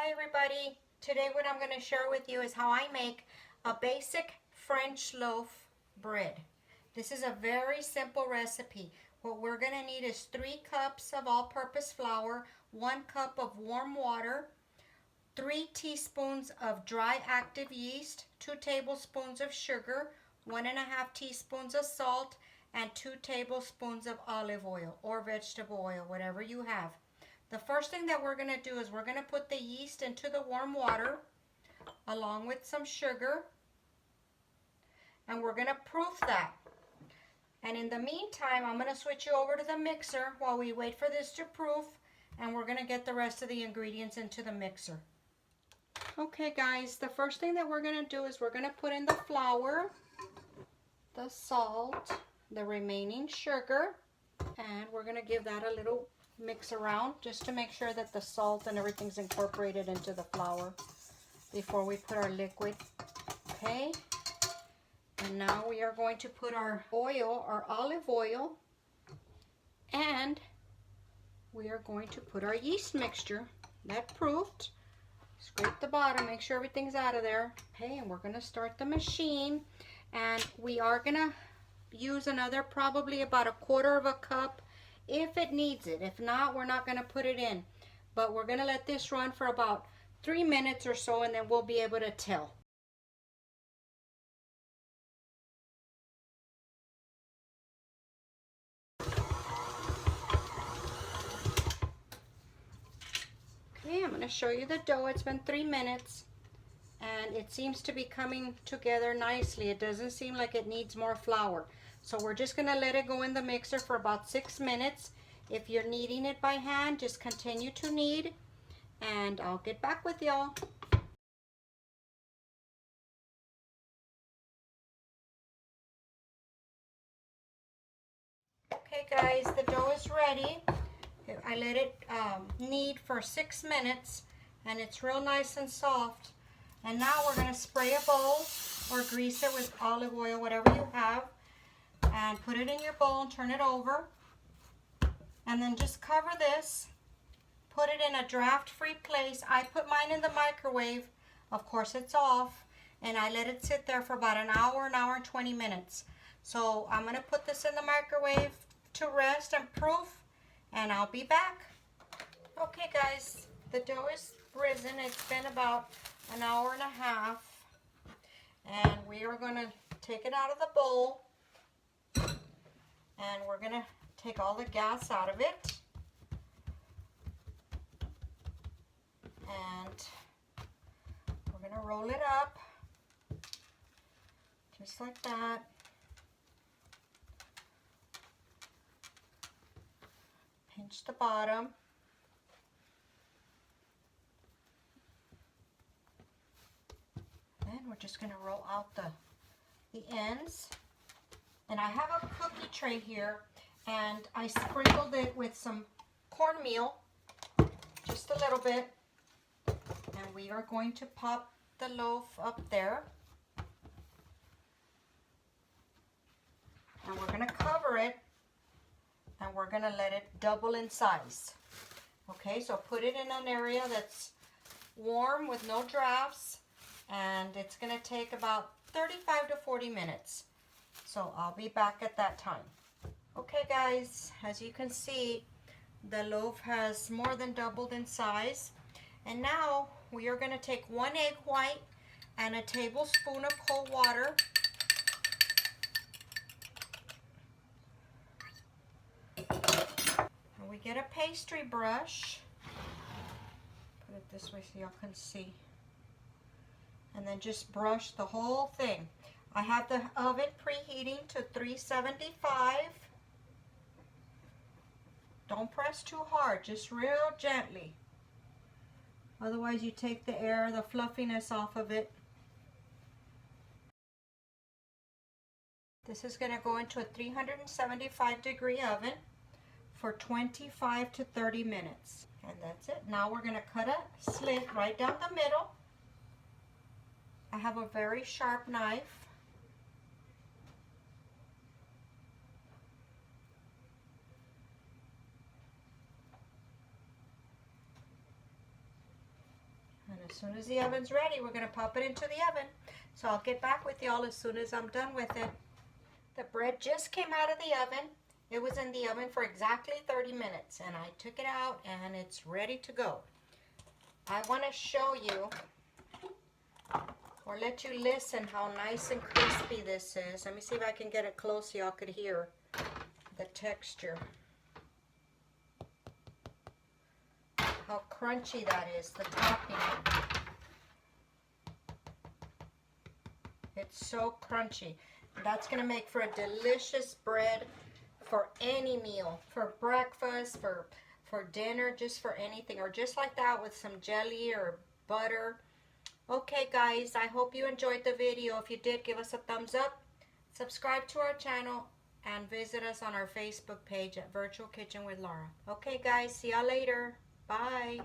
Hi everybody. Today what I'm going to share with you is how I make a basic French loaf bread. This is a very simple recipe. What we're going to need is 3 cups of all-purpose flour, 1 cup of warm water, 3 teaspoons of dry active yeast, 2 tablespoons of sugar, 1.5 teaspoons of salt, and 2 tablespoons of olive oil or vegetable oil, whatever you have. The first thing that we're going to do is we're going to put the yeast into the warm water along with some sugar, and we're going to proof that. And in the meantime, I'm going to switch you over to the mixer while we wait for this to proof, and we're going to get the rest of the ingredients into the mixer. Okay guys, the first thing that we're going to do is we're going to put in the flour, the salt, the remaining sugar, and we're going to give that a little mix around just to make sure that the salt and everything's incorporated into the flour before we put our liquid. Okay, and now we are going to put our oil, our olive oil, and we are going to put our yeast mixture that proofed. Scrape the bottom, make sure everything's out of there. Okay, and we're going to start the machine, and we are going to use another probably about 1/4 cup if it needs it. If not, we're not going to put it in, but we're going to let this run for about 3 minutes or so, and then we'll be able to tell. Okay, I'm going to show you the dough. It's been 3 minutes and it seems to be coming together nicely. It doesn't seem like it needs more flour. So we're just going to let it go in the mixer for about 6 minutes. If you're kneading it by hand, just continue to knead, and I'll get back with y'all. Okay guys, the dough is ready. I let it knead for 6 minutes, and it's real nice and soft. And now we're going to spray a bowl or grease it with olive oil, whatever you have, and put it in your bowl and turn it over. And then just cover this, put it in a draft-free place. I put mine in the microwave. Of course it's off, and I let it sit there for about an hour and 20 minutes. So I'm going to put this in the microwave to rest and proof, and I'll be back. Okay guys, the dough is risen. It's been about an hour and a half, and we are going to take it out of the bowl, and we're going to take all the gas out of it, and we're going to roll it up just like that. Pinch the bottom. Then we're just going to roll out the ends. And I have a cookie tray here, and I sprinkled it with some cornmeal, just a little bit. And we are going to pop the loaf up there. And we're going to cover it, and we're going to let it double in size. Okay, so put it in an area that's warm with no drafts, and it's going to take about 35 to 40 minutes. So I'll be back at that time. Okay guys, as you can see, the loaf has more than doubled in size. And now we are going to take 1 egg white and a tablespoon of cold water. And we get a pastry brush. Put it this way so y'all can see. And then just brush the whole thing. I have the oven preheating to 375. Don't press too hard, just real gently. Otherwise you take the air, the fluffiness off of it. This is going to go into a 375-degree oven for 25 to 30 minutes. And that's it. Now we're going to cut a slit right down the middle. I have a very sharp knife. As soon as the oven's ready, we're going to pop it into the oven. So I'll get back with y'all as soon as I'm done with it. The bread just came out of the oven. It was in the oven for exactly 30 minutes, and I took it out and it's ready to go. I want to show you, or let you listen how nice and crispy this is. Let me see if I can get it close so y'all could hear the texture. How crunchy that is, the topping. It's so crunchy. That's going to make for a delicious bread for any meal, for breakfast, for dinner, just for anything, or just like that with some jelly or butter. Okay guys, I hope you enjoyed the video. If you did, give us a thumbs up, subscribe to our channel, and visit us on our Facebook page at Virtual Kitchen with Laura. Okay guys, see y'all later. Bye.